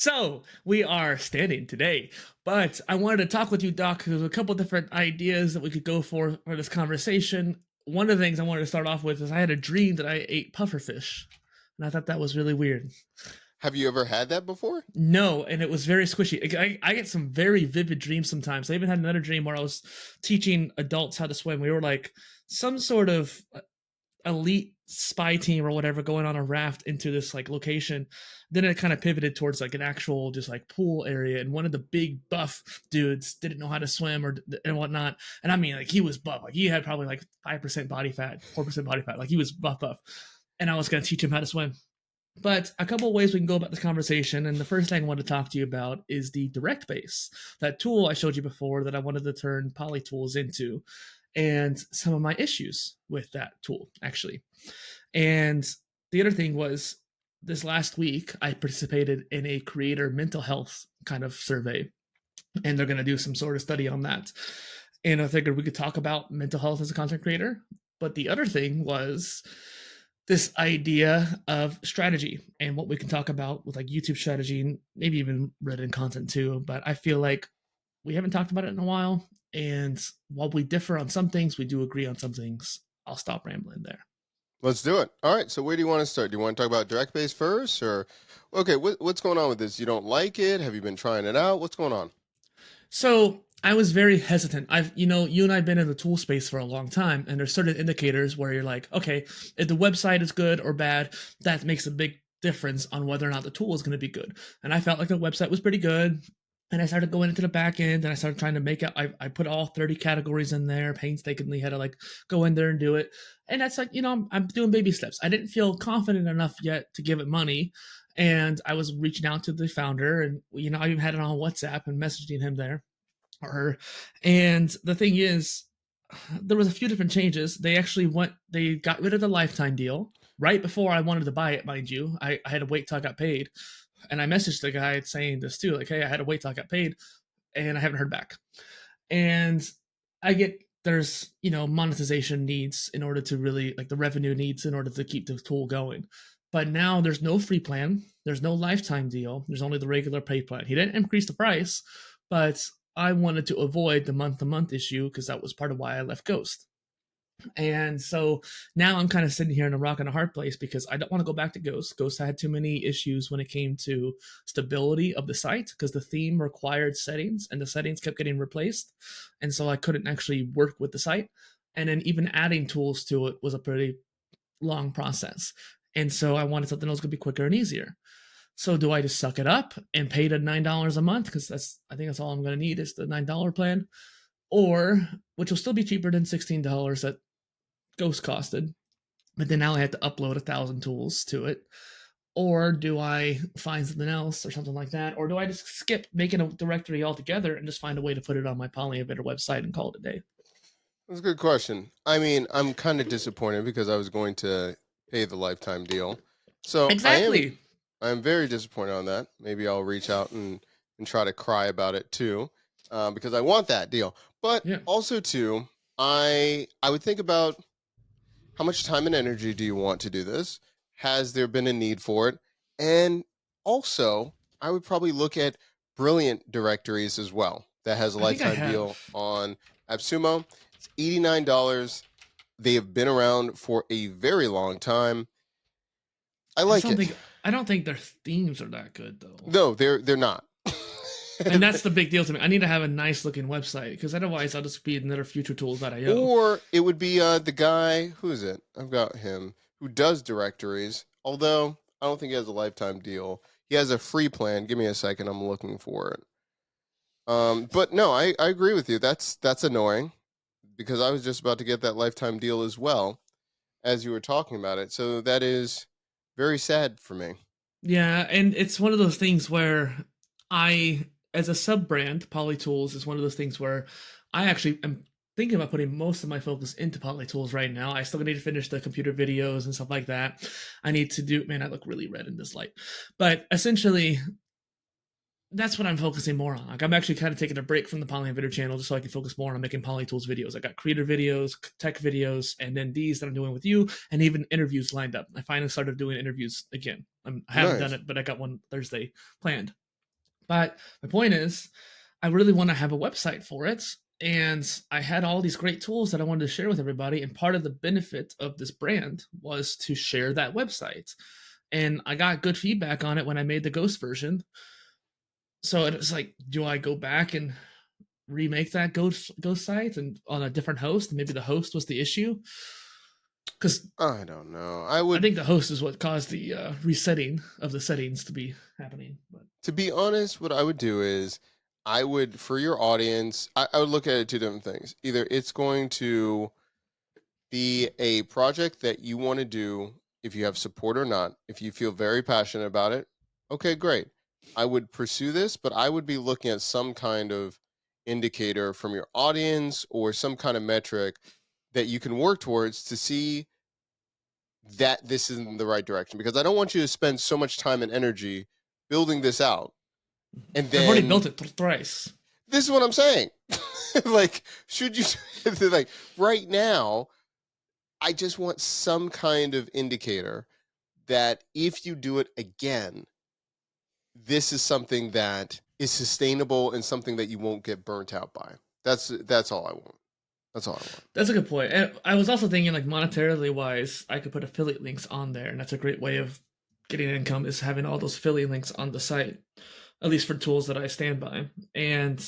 So we are standing today, but I wanted to talk with you, Doc. There's a couple different ideas that we could go for this conversation. One of the things I wanted to start off with is I had a dream that I ate pufferfish, and I thought that was really weird. Have you ever had that before? No, and it was very squishy. I get some very vivid dreams sometimes. I even had another dream where I was teaching adults how to swim. We were like some sort of elite spy team or whatever going on a raft into this like location. Then it kind of pivoted towards like an actual just like pool area, and one of the big buff dudes didn't know how to swim or and whatnot. And I mean, like, he was buff, like he had probably like 5% body fat, 4% body fat, like he was buff. And I was going to teach him how to swim. But a couple of ways we can go about this conversation, and the first thing I want to talk to you about is the direct base, that tool I showed you before that I wanted to turn PolyTools into, and some of my issues with that tool, actually. And the other thing was, this last week, I participated in a creator mental health kind of survey, and they're going to do some sort of study on that. And I figured we could talk about mental health as a content creator. But the other thing was this idea of strategy and what we can talk about with like YouTube strategy and maybe even written content too. But I feel like we haven't talked about it in a while. And while we differ on some things, we do agree on some things. I'll stop rambling there. Let's do it. All right. So where do you want to start? Do you want to talk about direct base first, or okay? What's going on with this? You don't like it? Have you been trying it out? What's going on? So I was very hesitant. You and I've been in the tool space for a long time, and there's certain indicators where you're like, okay, if the website is good or bad, that makes a big difference on whether or not the tool is going to be good. And I felt like the website was pretty good. And I started going into the back end, and I started trying to make it. I put all 30 categories in there, painstakingly had to like go in there and do it. And that's like, I'm doing baby steps. I didn't feel confident enough yet to give it money. And I was reaching out to the founder, and I even had it on WhatsApp and messaging him there or her. And the thing is, there was a few different changes. They got rid of the lifetime deal right before I wanted to buy it, mind you. I had to wait till I got paid. And I messaged the guy saying this too, like, hey, I had to wait till I got paid and I haven't heard back. And I get there's, monetization needs in order to really, like, the revenue needs in order to keep the tool going. But now there's no free plan. There's no lifetime deal. There's only the regular pay plan. He didn't increase the price, but I wanted to avoid the month-to-month issue because that was part of why I left Ghost. And so now I'm kind of sitting here in a rock and a hard place because I don't want to go back to Ghost. Ghost had too many issues when it came to stability of the site because the theme required settings and the settings kept getting replaced. And so I couldn't actually work with the site. And then even adding tools to it was a pretty long process. And so I wanted something that was going to be quicker and easier. So do I just suck it up and pay the $9 a month? Because I think that's all I'm going to need is the $9 plan. Or, which will still be cheaper than $16 that Ghost costed, but then now I have to upload 1,000 tools to it. Or do I find something else or something like that? Or do I just skip making a directory altogether and just find a way to put it on my PolyInnovator website and call it a day? That's a good question. I mean, I'm kind of disappointed because I was going to pay the lifetime deal. So Exactly. I am very disappointed on that. Maybe I'll reach out and try to cry about it too, because I want that deal. But Yeah. also too, I would think about how much time and energy do you want to do this? Has there been a need for it? And also, I would probably look at Brilliant Directories as well. That has a I think I lifetime deal have. on AppSumo. It's $89. They have been around for a very long time. I like it. I don't think their themes are that good though. No, they're not. And that's the big deal to me. I need to have a nice looking website because otherwise I'll just be another future tools.io. Or it would be the guy, who is it? I've got him, who does directories. Although I don't think he has a lifetime deal. He has a free plan. Give me a second. I'm looking for it. But no, I agree with you. That's annoying because I was just about to get that lifetime deal as well as you were talking about it. So that is very sad for me. Yeah, and it's one of those things where as a sub brand, PolyTools is one of those things where I actually am thinking about putting most of my focus into PolyTools right now. I still need to finish the computer videos and stuff like that. I need to do, man, I look really red in this light. But essentially, that's what I'm focusing more on. Like, I'm actually kind of taking a break from the PolyInnovator channel just so I can focus more on making PolyTools videos. I got creator videos, tech videos, and then these that I'm doing with you, and even interviews lined up. I finally started doing interviews again. I haven't done it, but I got one Thursday planned. But my point is, I really want to have a website for it. And I had all these great tools that I wanted to share with everybody. And part of the benefit of this brand was to share that website. And I got good feedback on it when I made the Ghost version. So it was like, do I go back and remake that Ghost site and on a different host? Maybe the host was the issue. Because I don't know. I I would, think the host is what caused the resetting of the settings to be happening. But to be honest, what I would do is I would, for your audience, I would look at it two different things. Either it's going to be a project that you want to do if you have support or not. If you feel very passionate about it, okay, great. I would pursue this, but I would be looking at some kind of indicator from your audience or some kind of metric that you can work towards to see that this is in the right direction, because I don't want you to spend so much time and energy building this out. And I've already built then it thrice. this is what I'm saying. Like, should you, like, right now, I just want some kind of indicator that if you do it again, this is something that is sustainable and something that you won't get burnt out by. That's all I want. That's all I want. That's a good point. And I was also thinking, like, monetarily wise, I could put affiliate links on there, and that's a great way of getting income is having all those affiliate links on the site, at least for tools that I stand by. And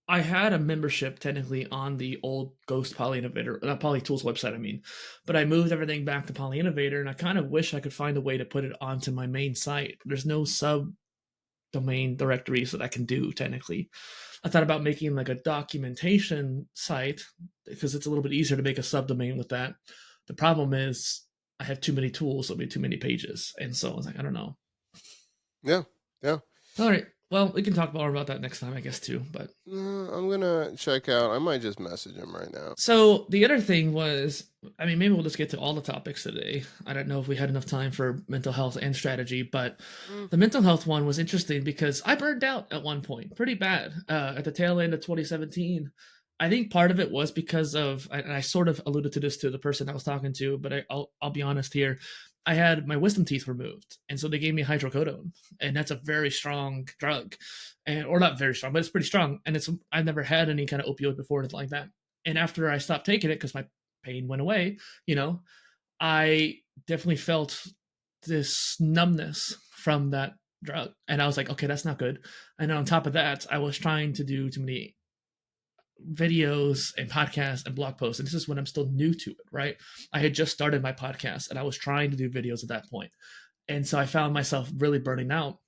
I had a membership technically on the old Ghost PolyInnovator, not PolyTools website, I mean, but I moved everything back to PolyInnovator, and I kind of wish I could find a way to put it onto my main site. There's no sub domain directories that I can do technically. I thought about making like a documentation site because it's a little bit easier to make a subdomain with that. The problem is I have too many tools, so it'll be too many pages. And so I was like, I don't know. Yeah, yeah. All right. Well, we can talk more about that next time, I guess, too. But I'm gonna check out. I might just message him right now. so the other thing was, I mean, maybe we'll just get to all the topics today. I don't know if we had enough time for mental health and strategy, but Mm, the mental health one was interesting because I burned out at one point pretty bad at the tail end of 2017. I think part of it was because of, and I sort of alluded to this to the person I was talking to, but I'll be honest here. I had my wisdom teeth removed, and so they gave me hydrocodone, and that's a very strong drug, and or not very strong, but it's pretty strong. And it's I've never had any kind of opioid before, anything like that. And after I stopped taking it because my pain went away, you know, I definitely felt this numbness from that drug. And I was like, okay, that's not good. And on top of that, I was trying to do too many videos and podcasts and blog posts. And this is when I'm still new to it, right? I had just started my podcast and I was trying to do videos at that point. And so I found myself really burning out.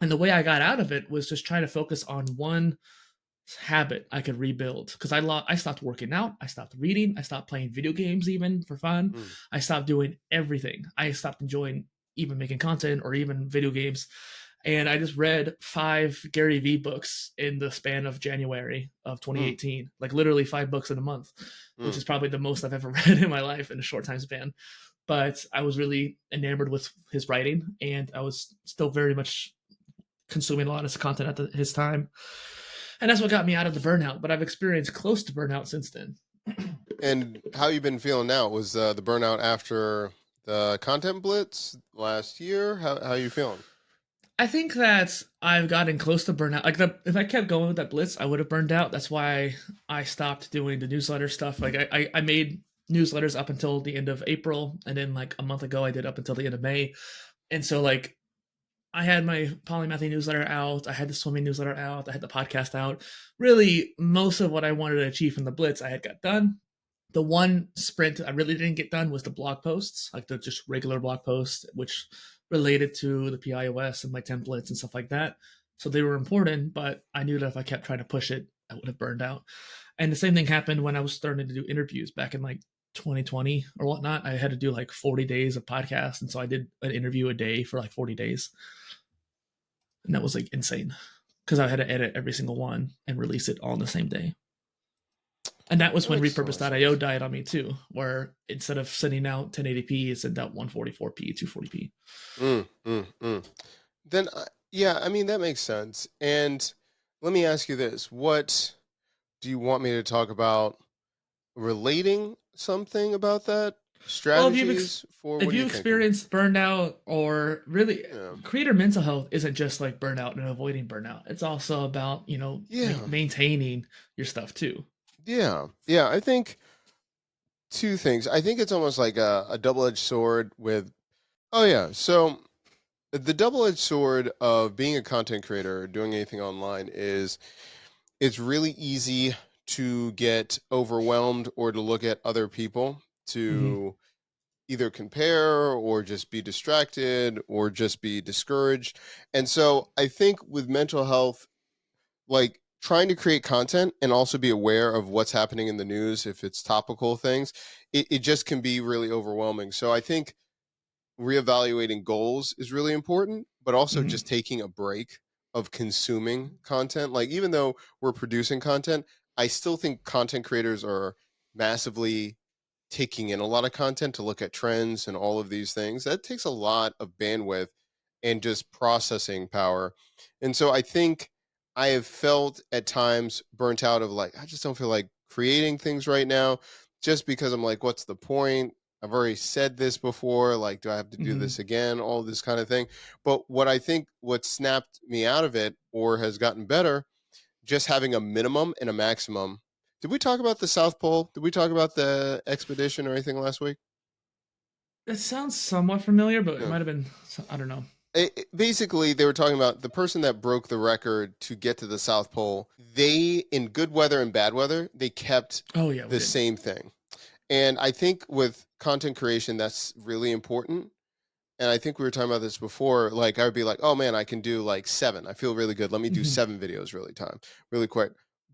And the way I got out of it was just trying to focus on one habit I could rebuild because I stopped working out, I stopped reading, I stopped playing video games even for fun. mm, I stopped doing everything. I stopped enjoying even making content or even video games. And I just read 5 Gary Vee books in the span of January of mm, 2018, like literally 5 books in a month, which mm. is probably the most I've ever read in my life in a short time span. But I was really enamored with his writing, and I was still very much consuming a lot of his content at his time. And that's what got me out of the burnout. But I've experienced close to burnout since then. And how you been feeling now? Was the burnout after the content blitz last year? How you feeling? I think that I've gotten close to burnout. If I kept going with that blitz, I would have burned out. That's why I stopped doing the newsletter stuff. Like I made newsletters up until the end of April, and then like a month ago, I did up until the end of May. And so like I had my Polymath newsletter out, I had the swimming newsletter out, I had the podcast out. Really, most of what I wanted to achieve from the blitz, I had got done. The one sprint I really didn't get done was the blog posts, like the just regular blog posts, which related to the PIOS and my templates and stuff like that. So they were important, but I knew that if I kept trying to push it, I would have burned out. And the same thing happened when I was starting to do interviews back in like 2020 or whatnot. I had to do like 40 days of podcasts. And so I did an interview a day for like 40 days. And that was like insane because I had to edit every single one and release it all in the same day. And that was That when makes so much Repurposed.io sense. died on me too, where instead of sending out 1080p, it sent out 144p, 240p. Mm, mm, mm. Then, yeah, I mean, that makes sense. And let me ask you this. What do you want me to talk about relating something about that? Well, Strategies for if what are you you thinking? experienced burnout or really Yeah. creator mental health isn't just like burnout and avoiding burnout. It's also about, Yeah. maintaining your stuff too. Yeah. Yeah. I think two things. I think it's almost like a double edged sword with, oh, yeah. So the double edged sword of being a content creator or doing anything online is it's really easy to get overwhelmed or to look at other people Hmm. to either compare or just be distracted or just be discouraged. And so I think with mental health, like trying to create content and also be aware of what's happening in the news, if it's topical things, it just can be really overwhelming. So I think reevaluating goals is really important, but also Hmm. just taking a break of consuming content. Like, even though we're producing content, I still think content creators are massively taking in a lot of content to look at trends and all of these things. That takes a lot of bandwidth and just processing power. And so I think I have felt at times burnt out of like, I just don't feel like creating things right now just because I'm like, what's the point? I've already said this before. Like, do I have to do Hmm. this again? All this kind of thing. But what I think what snapped me out of it or has gotten better, just having a minimum and a maximum. Did we talk about the South Pole? Did we talk about the expedition or anything last week? It sounds somewhat familiar, but it No. might have been, I don't know. Basically, they were talking about the person that broke the record to get to the South Pole. They, in good weather and bad weather, they kept Oh, yeah, we the did. same thing. And I think with content creation, that's really important. And I think we were talking about this before. Like, I would be like, oh man, I can do like 7. I feel really good. Let me do Hmm. 7 videos really quick.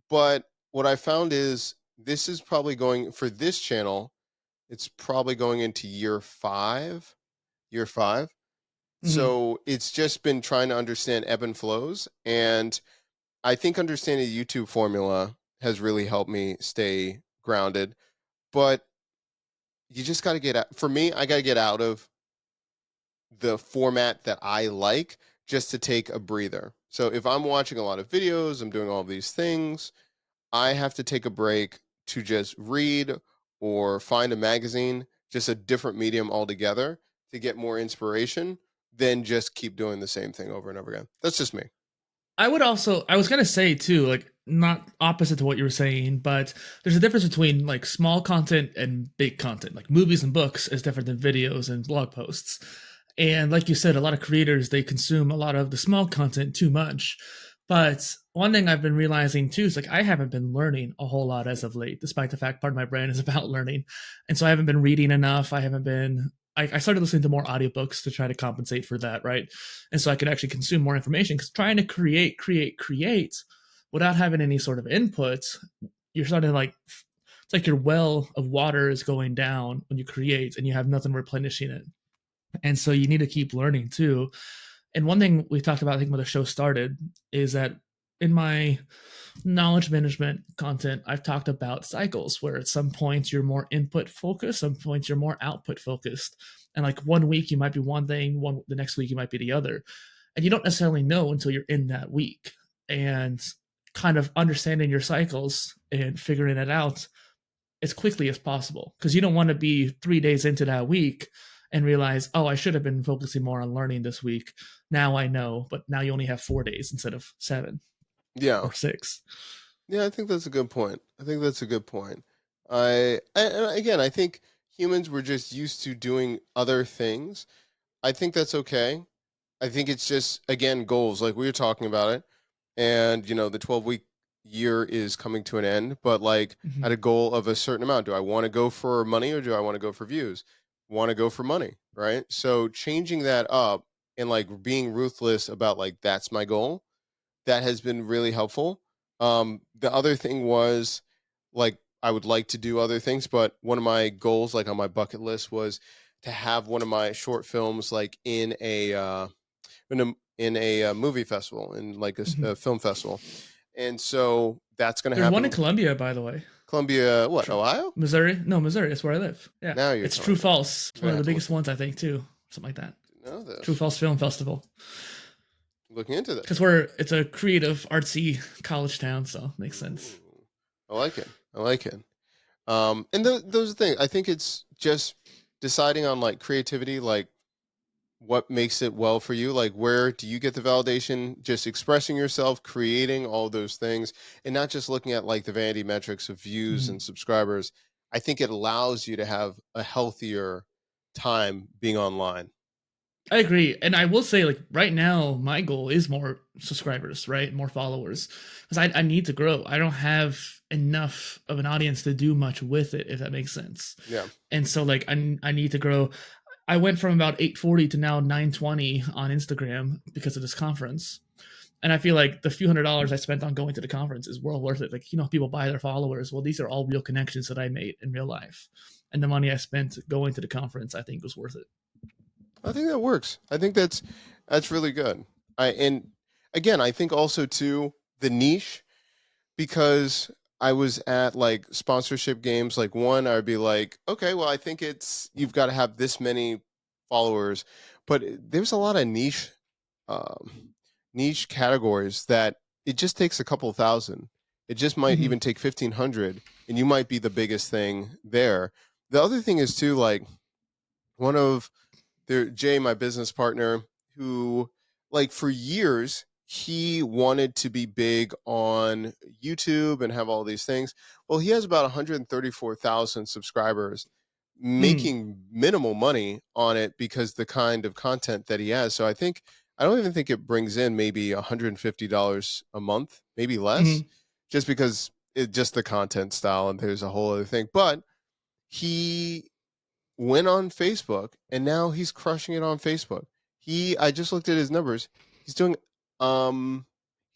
But what I found is this is probably going for this channel, it's probably going into year 5. Hmm. So it's just been trying to understand ebb and flows. And I think understanding the YouTube formula has really helped me stay grounded. But you just got to get out. For me, I got to get out of the format that I like just to take a breather. So if I'm watching a lot of videos, I'm doing all these things, I have to take a break to just read or find a magazine, just a different medium altogether to get more inspiration than just keep doing the same thing over and over again. That's just me. I was gonna say too, like not opposite to what you were saying, but there's a difference between like small content and big content. Like movies and books is different than videos and blog posts. And like you said, a lot of creators they consume a lot of the small content too much. But one thing I've been realizing too is like I haven't been learning a whole lot as of late, despite the fact part of my brain is about learning. And so I haven't been reading enough. I started listening to more audiobooks to try to compensate for that, right? And so I could actually consume more information because trying to create without having any sort of input, you're starting to like it's like your well of water is going down when you create and you have nothing replenishing it. And so you need to keep learning too. And one thing we talked about, I think, when the show started, is that in my knowledge management content, I've talked about cycles where at some points you're more input focused, some points you're more output focused. And like one week you might be one thing, the next week you might be the other. And you don't necessarily know until you're in that week. And kind of understanding your cycles and figuring it out as quickly as possible. Because you don't want to be 3 days into that week and realize, oh, I should have been focusing more on learning this week. Now I know, but now you only have 4 days instead of 7 Yeah. or 6. Yeah, I think that's a good point. I think that's a good point. And again, I think humans were just used to doing other things. I think that's okay. I think it's just again goals, like we were talking about it, and the 12-week year is coming to an end. But like Mm-hmm. at a goal of a certain amount, do I want to go for money or do I want to go for views? Want to go for money, right? So changing that up and like being ruthless about like that's my goal, that has been really helpful. The other thing was like I would like to do other things, but one of my goals, like on my bucket list, was to have one of my short films like in a movie festival, in like Mm-hmm. a film festival, and so that's going to There's one in happen. Columbia, by the way. Columbia, what, True. Ohio? Missouri? No, Missouri. That's where I live. Yeah, Now you're it's True telling me. False. It's I'm one gonna of the have to biggest ones, I think, too. Something like that. know True this. False Film Festival. Looking into Because this. it's a creative, artsy college town, so it makes sense. Ooh, I like it. I like it. And those are things. I think it's just deciding on like creativity, like what makes it well for you, like where do you get the validation, just expressing yourself, creating all those things, and not just looking at like the vanity metrics of views Mhm. and subscribers. I think it allows you to have a healthier time being online. I agree. And I will say, like, right now, my goal is more subscribers, right? More followers. Because I need to grow. I don't have enough of an audience to do much with it, if that makes sense. Yeah. And so, like, I need to grow. I went from about 840 to now 920 on Instagram because of this conference. And I feel like the few $100s I spent on going to the conference is well worth it. Like, people buy their followers. Well, these are all real connections that I made in real life. And the money I spent going to the conference, I think was worth it. I think that works. I think that's really good. And again, I think also too the niche, because I was at like sponsorship games. Like one, I'd be like, okay, well, I think it's you've got to have this many followers, but there's a lot of um, niche categories that it just takes a couple thousand. It just might Mm-hmm. even take 1,500, and you might be the biggest thing there. The other thing is too, like one of Jay, my business partner, who like for years he wanted to be big on YouTube and have all these things. Well, he has about 134,000 subscribers, Mm, making minimal money on it because the kind of content that he has. So I don't even think it brings in maybe $150 a month, maybe less, mm-hmm. just because it just the content style and there's a whole other thing. But he went on Facebook and now he's crushing it on Facebook. I just looked at his numbers. He's doing he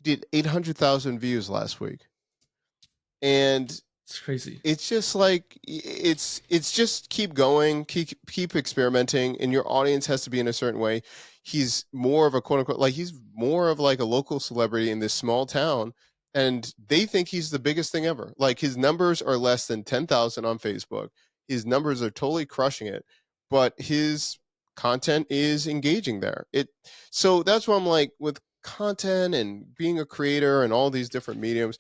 did 800,000 views last week. And It's crazy. it's just like it's just keep going, keep experimenting, and your audience has to be in a certain way. He's more of a quote unquote, like he's more of like a local celebrity in this small town, and they think he's the biggest thing ever. Like his numbers are less than 10,000 on Facebook. His numbers are totally crushing it, but his content is engaging there. So that's why I'm like with content and being a creator and all these different mediums,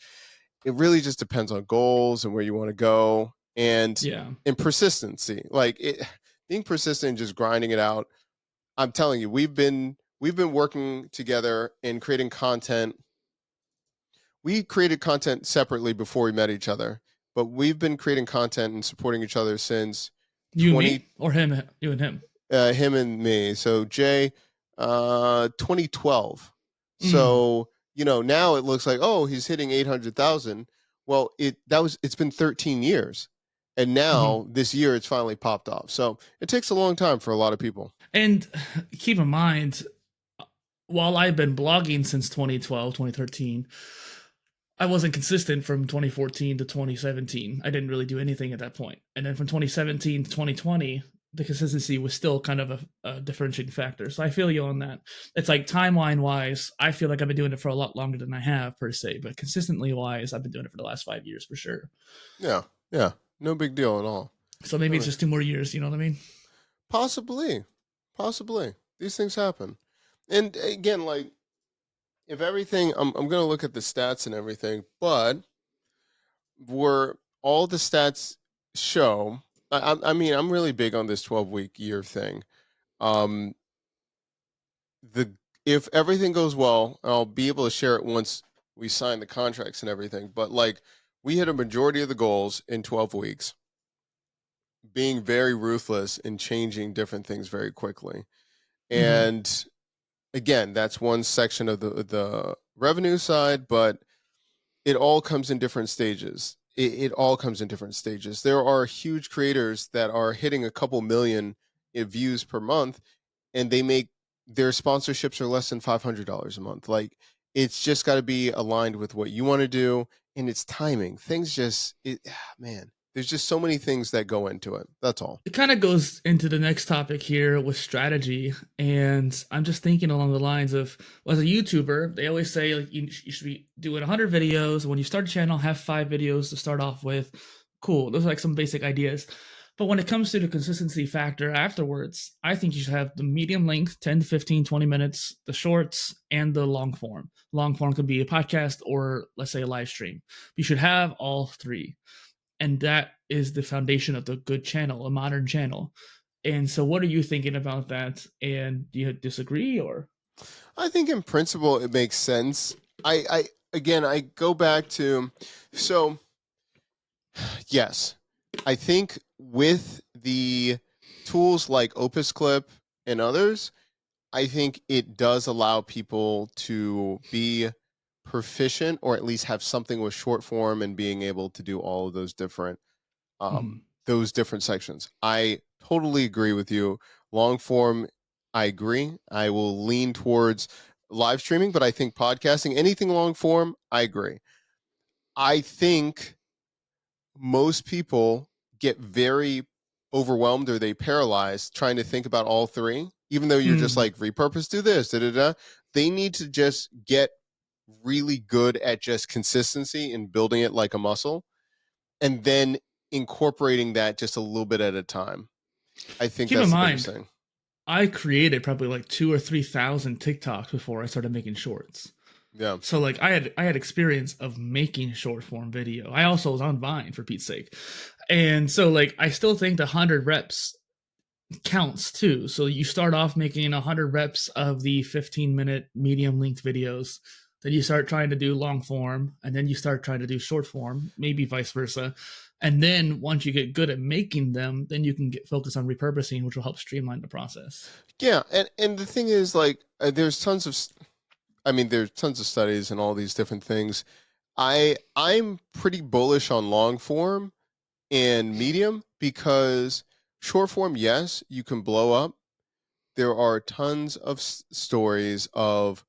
it really just depends on goals and where you want to go, Yeah. and persistency. Being persistent and just grinding it out. I'm telling you, we've been working together and creating content. We created content separately before we met each other, but we've been creating content and supporting each other since You and 20 me or him? You and him. him and me. So Jay, 2012. Mm, So now it looks like, oh, he's hitting 800,000. Well, it's been 13 years, and mm-hmm. now this year it's finally popped off. So it takes a long time for a lot of people. And keep in mind, while I've been blogging since 2012, 2013, I wasn't consistent from 2014 to 2017. I didn't really do anything at that point. And then from 2017 to 2020, the consistency was still kind of a differentiating factor. So I feel you on that. It's like timeline wise, I feel like I've been doing it for a lot longer than I have per se, but consistently wise, I've been doing it for the last 5 years for sure. Yeah, yeah, no big deal at all. So maybe No it's just 2 more years. You know what I mean? Possibly, possibly these things happen. And again, like if everything, I'm gonna look at the stats and everything, but were all the stats show, I mean, I'm really big on this 12-week year thing. Um, the If everything goes well, I'll be able to share it once we sign the contracts and everything. But like, we hit a majority of the goals in 12 weeks, being very ruthless and changing different things very quickly. Mm-hmm. And again, that's one section of the revenue side, but it all comes in different stages. It all comes in different stages. There are huge creators that are hitting a couple million views per month, and they make their sponsorships are less than $500 a month. Like it's just got to be aligned with what you want to do, and it's timing. Things just man, there's just so many things that go into it. That's all. It kind of goes into the next topic here with strategy, and I'm just thinking along the lines of, well, as a YouTuber, they always say like you should be doing 100 videos. When you start a channel, have 5 videos to start off with. Cool, those are like some basic ideas. But when it comes to the consistency factor afterwards, I think you should have the medium length, 10 to 15, 20 minutes, the shorts, and the long form. Long form could be a podcast or, let's say, a live stream. You should have all three. And that is the foundation of the good channel, a modern channel. And so, what are you thinking about that? And do you disagree or? I think in principle it makes sense. I again I go back to so yes, I think with the tools like Opus Clip and others, I think it does allow people to be proficient or at least have something with short form and being able to do all of Mhm. those different sections. I totally agree with you. Long form, I agree. I will lean towards live streaming, but I think podcasting, anything long form, I agree. I think most people get very overwhelmed or they paralyzed trying to think about all three, even though you're just Mm. like repurpose, do this, da da da. They need to just get really good at just consistency and building it like a muscle and then incorporating that just a little bit at a time. I think Keep in that's the biggest mind, thing. I created probably like 2 or 3 thousand TikToks before I started making shorts. Yeah. So like I had experience of making short form video. I also was on Vine for Pete's sake. And so like I still think the 100 reps counts too. So you start off making 100 reps of the 15-minute medium length videos. Then you start trying to do long form, and then you start trying to do short form, maybe vice versa. And then once you get good at making them, then you can get focus on repurposing, which will help streamline the process. Yeah, and the thing is like there's tons of I mean there's tons of studies and all these different things. I'm pretty bullish on long form and medium because short form, yes, you can blow up. There are tons of stories of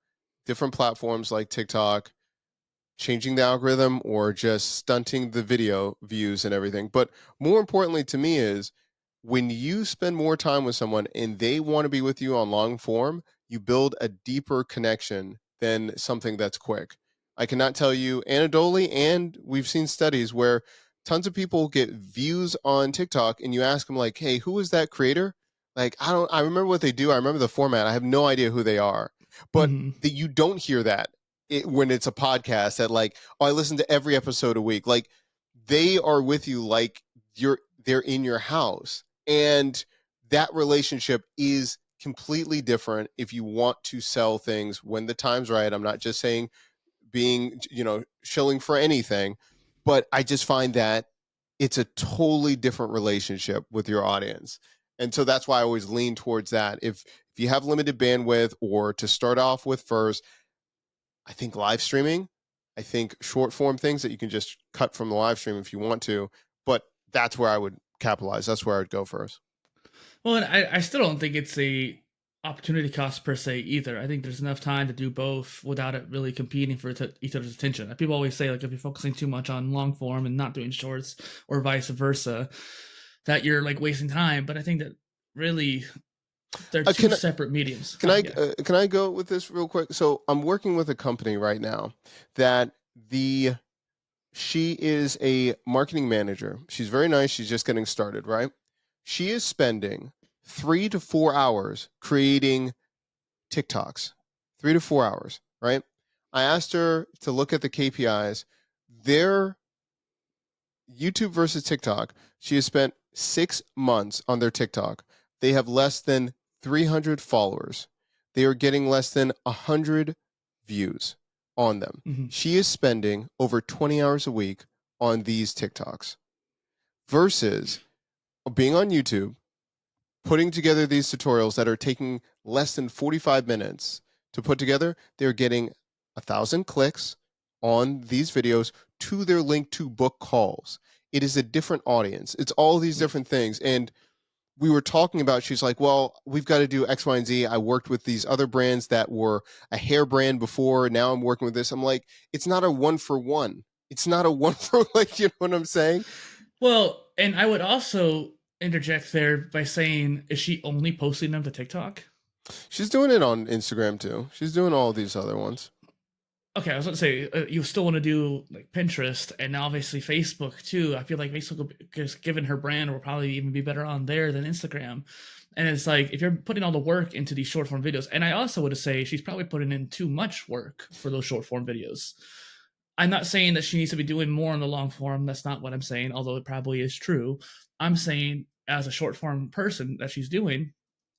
different platforms like TikTok changing the algorithm or just stunting the video views and everything. But more importantly to me is when you spend more time with someone and they want to be with you on long form, you build a deeper connection than something that's quick. I cannot tell you anecdotally, and we've seen studies where tons of people get views on TikTok and you ask them like, "Hey, who is that creator?" Like, I remember what they do. I remember the format. I have no idea who they are. But Mm-hmm. that you don't hear that when it's a podcast that like, oh, I listen to every episode a week. Like they are with you like they're in your house. And that relationship is completely different if you want to sell things when the time's right. I'm not just saying being, shilling for anything, but I just find that it's a totally different relationship with your audience. And so that's why I always lean towards that. If you have limited bandwidth or to start off with first, I think live streaming, I think short form things that you can just cut from the live stream if you want to, but that's where I would capitalize. That's where I would go first. Well, and I still don't think it's a opportunity cost per se either. I think there's enough time to do both without it really competing for each other's attention. People always say like if you're focusing too much on long form and not doing shorts or vice versa, that you're like wasting time. But I think that really they're two Can separate mediums. Yeah. can I go with this real quick? So I'm working with a company right now that the she is a marketing manager. She's very nice. She's just getting started, right? She is spending 3 to 4 hours creating TikToks. 3 to 4 hours, right? I asked her to look at the KPIs. Their YouTube versus TikTok, she has spent 6 months on their TikTok. They have less than 300 followers. They are getting less than 100 views on them. Mm-hmm. She is spending over 20 hours a week on these TikToks versus being on YouTube, putting together these tutorials that are taking less than 45 minutes to put together. They're getting 1,000 clicks on these videos to their link to book calls. It is a different audience. It's all these different things. And we were talking about, she's like, well, we've got to do X, Y, and Z. I worked with these other brands that were a hair brand before. Now I'm working with this. I'm like, it's not a one for one. It's not a one for like, you know what I'm saying? Well, and I would also interject there by saying, is she only posting them to TikTok? She's doing it on Instagram too. She's doing all these other ones. Okay, I was going to say you still want to do like Pinterest and now obviously Facebook too. I feel like Facebook, just given her brand, will probably even be better on there than Instagram. And it's like if you're putting all the work into these short form videos, and I also would say she's probably putting in too much work for those short form videos. I'm not saying that she needs to be doing more in the long form. That's not what I'm saying, although it probably is true. I'm saying as a short form person that she's doing,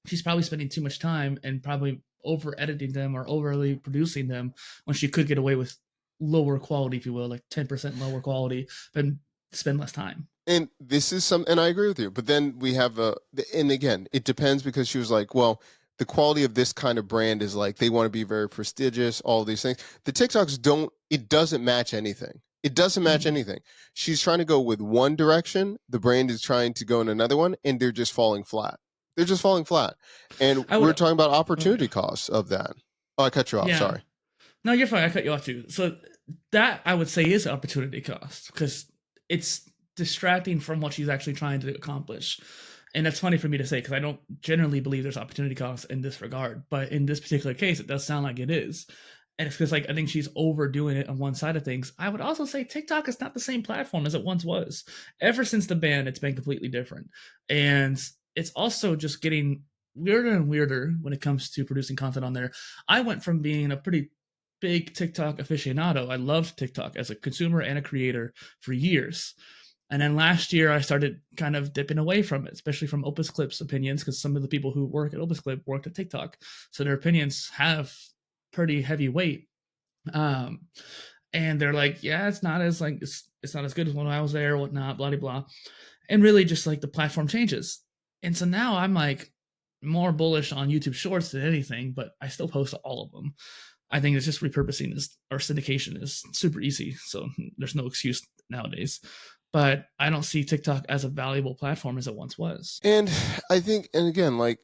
she's probably spending too much time and probably over editing them or overly producing them when she could get away with lower quality, if you will, like 10% lower quality, but spend less time. And this is some, and I agree with you. But then we have and again, it depends because she was like, well, the quality of this kind of brand is like they want to be very prestigious, all these things. The TikToks don't, it doesn't match anything. It doesn't match Mm-hmm. anything. She's trying to go with one direction, the brand is trying to go in another one, and they're just falling flat. They're just falling flat. And I we're would, talking about uh, opportunity costs of that. Oh, I cut you off. yeah. Sorry. No, you're fine. I cut you off too. So that I would say is opportunity cost because it's distracting from what she's actually trying to accomplish. And that's funny for me to say because I don't generally believe there's opportunity cost in this regard, but in this particular case, it does sound like it is. And it's because like I think she's overdoing it on one side of things. I would also say TikTok is not the same platform as it once was. Ever since the ban, it's been completely different, and it's also just getting weirder and weirder when it comes to producing content on there. I went from being a pretty big TikTok aficionado. I loved TikTok as a consumer and a creator for years. And then last year, I started kind of dipping away from it, especially from Opus Clip's opinions, because some of the people who work at Opus Clip worked at TikTok. So their opinions have pretty heavy weight. Um, and they're like, yeah, it's not as like it's not as good as when I was there, whatnot, blah blah blah. And really, just like the platform changes. And so now I'm like more bullish on YouTube Shorts than anything, but I still post all of them. I think it's just repurposing is or syndication is super easy, so there's no excuse nowadays. But I don't see TikTok as a valuable platform as it once was. And I think, and again, like,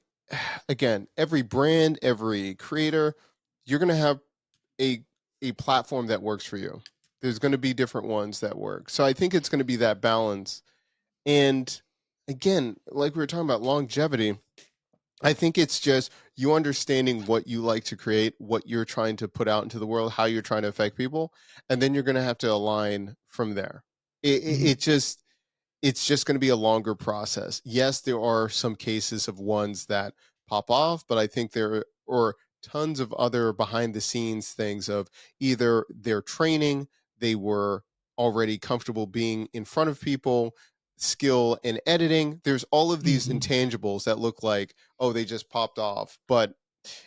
again, every brand, every creator, you're going to have a platform that works for you. There's going to be different ones that work. So I think it's going to be that balance. And again, like we were talking about longevity, I think it's just you understanding what you like to create, what you're trying to put out into the world, how you're trying to affect people, and then you're going to have to align from there. Mm-hmm. It's just going to be a longer process. Yes, there are some cases of ones that pop off, but I think there are tons of other behind the scenes things of either their training, they were already comfortable being in front of people, skill in editing. There's all of these Mm-hmm. intangibles that look like, oh, they just popped off, but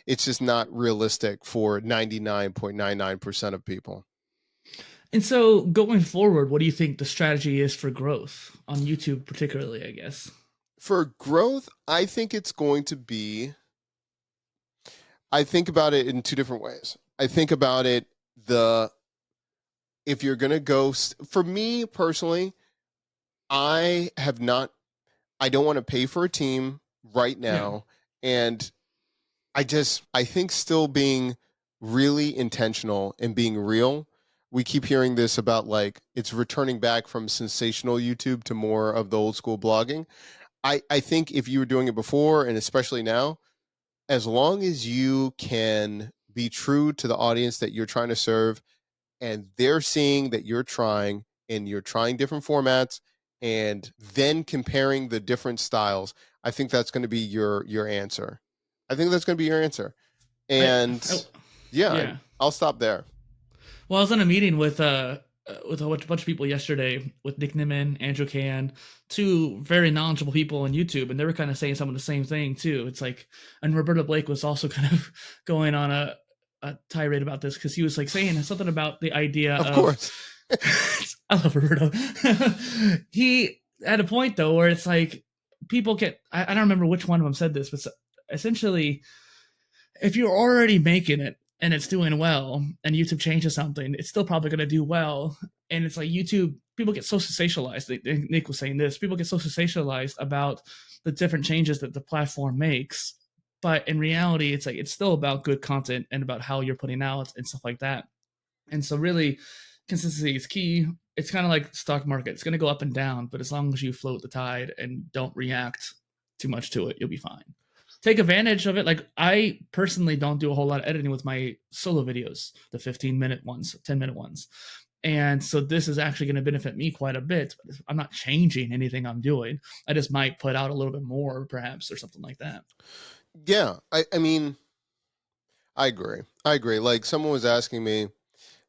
it's just not realistic for 99.99% of people. And so going forward, what do you think the strategy is for growth on YouTube, particularly? I guess. For growth, I think it's going to be, I think about it in two different ways. I think about it the if you're going to go for me personally, I have not I don't want to pay for a team right Yeah. now, and I think still being really intentional and being real. We keep hearing this about like it's returning back from sensational YouTube to more of the old school blogging. I think if you were doing it before and especially now, as long as you can be true to the audience that you're trying to serve and they're seeing that you're trying and you're trying different formats and then comparing the different styles, I think that's going to be your answer. I think that's going to be your answer. I, And I yeah, yeah. I'll stop there. Well, I was in a meeting with a bunch of people yesterday with Nick Nimmin, Andrew Can, two very knowledgeable people on YouTube, and they were kind of saying some of the same thing too. It's like, and Roberta Blake was also kind of going on a tirade about this because he was like saying something about the idea Of of course. I love Roberto. He had a point though where it's like people get I don't remember which one of them said this, but essentially if you're already making it and it's doing well and YouTube changes something, it's still probably going to do well. And it's like YouTube, people get so sensationalized. Nick was saying this, people get so sensationalized about the different changes that the platform makes. But in reality, it's like it's still about good content and about how you're putting out and stuff like that. And so really consistency is key. It's kind of like stock market. It's going to go up and down, but as long as you float the tide and don't react too much to it, you'll be fine. Take advantage of it. Like I personally don't do a whole lot of editing with my solo videos, the 15-minute ones, 10-minute ones. And so this is actually going to benefit me quite a bit. I'm not changing anything I'm doing. I just might put out a little bit more perhaps or something like that. Yeah, I mean, I agree. I agree. Like someone was asking me,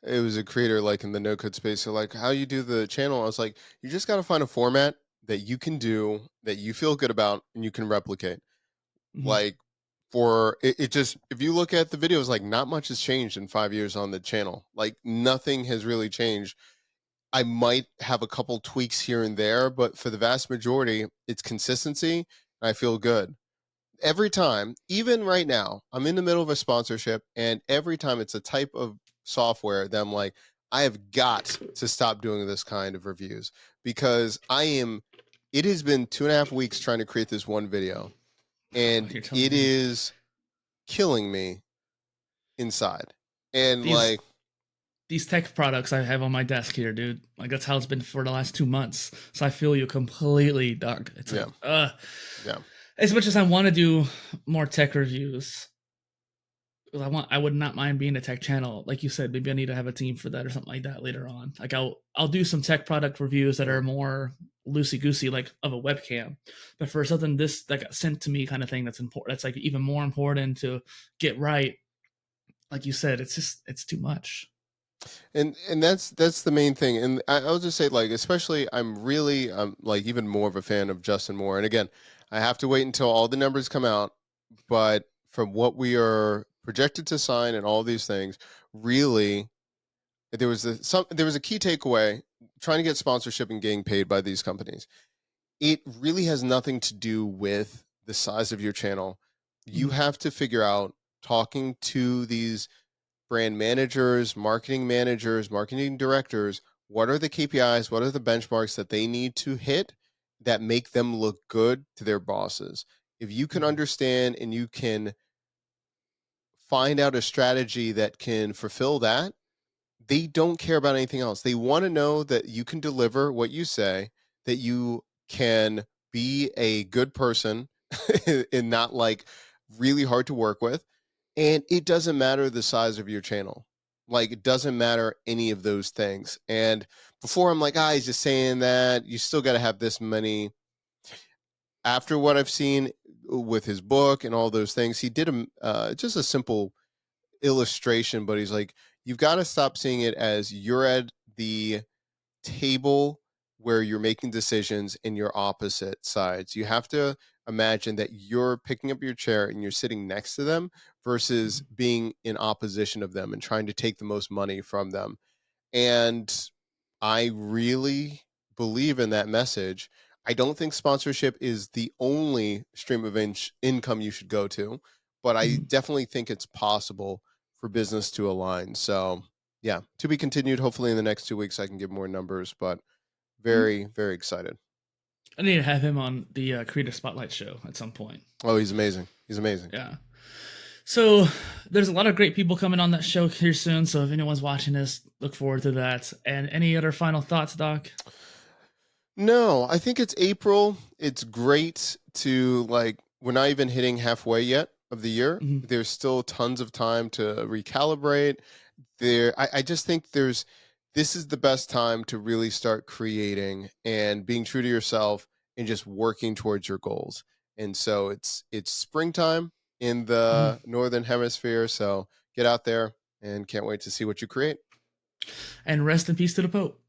it was a creator like in the no code space. So like, how you do the channel? I was like, you just got to find a format that you can do that you feel good about and you can replicate. Mhm. Like for it just if you look at the videos, like not much has changed in 5 years on the channel. Like nothing has really changed. I might have a couple tweaks here and there, but for the vast majority, it's consistency. And I feel good every time. Even right now, I'm in the middle of a sponsorship, and every time it's a type of software that I'm like, I have got to stop doing this kind of reviews because I am. It has been 2.5 weeks trying to create this one video, Oh, and you're telling it me. is killing me inside. And These like, these tech products I have on my desk here, dude. Like that's how it's been for the last 2 months. So I feel you completely, Doc. It's yeah, like, yeah. as much as I want to do more tech reviews, 'cause I would not mind being a tech channel. Like you said, maybe I need to have a team for that or something like that later on. Like I'll do some tech product reviews that are more loosey goosey, like of a webcam. But for something this that got sent to me kind of thing that's important, that's like even more important to get right. Like you said, it's too much. And that's the main thing. And I'll just say, like, especially I'm like even more of a fan of Justin Moore. And again, I have to wait until all the numbers come out, but from what we are projected to sign and all these things, really there was a key takeaway trying to get sponsorship and getting paid by these companies. It really has nothing to do with the size of your channel. You Mhm. have to figure out talking to these brand managers, marketing directors, what are the KPIs, what are the benchmarks that they need to hit that make them look good to their bosses? If you can Mhm. understand and you can find out a strategy that can fulfill that, they don't care about anything else. They want to know that you can deliver what you say, that you can be a good person and not like really hard to work with. And it doesn't matter the size of your channel. Like it doesn't matter any of those things. And before I'm like, he's just saying that. You still got to have this many. After what I've seen with his book and all those things, he did just a simple illustration, but he's like, you've got to stop seeing it as you're at the table where you're making decisions in your opposite sides. You have to imagine that you're picking up your chair and you're sitting next to them versus Mhm. being in opposition of them and trying to take the most money from them. And I really believe in that message. I don't think sponsorship is the only stream of income you should go to, but I Mhm. definitely think it's possible for business to align. So, yeah, to be continued. Hopefully, in the next 2 weeks, I can give more numbers, but Mhm. very, very excited. I need to have him on the Creator Spotlight show at some point. Oh, he's amazing. He's amazing. Yeah. So there's a lot of great people coming on that show here soon. So if anyone's watching this, look forward to that. And any other final thoughts, Doc? No, I think it's April. It's great to like, we're not even hitting halfway yet of the year. Mhm. There's still tons of time to recalibrate. I just think this is the best time to really start creating and being true to yourself and just working towards your goals. And so it's springtime in Mhm. the northern hemisphere. So get out there and can't wait to see what you create. And rest in peace to the Pope.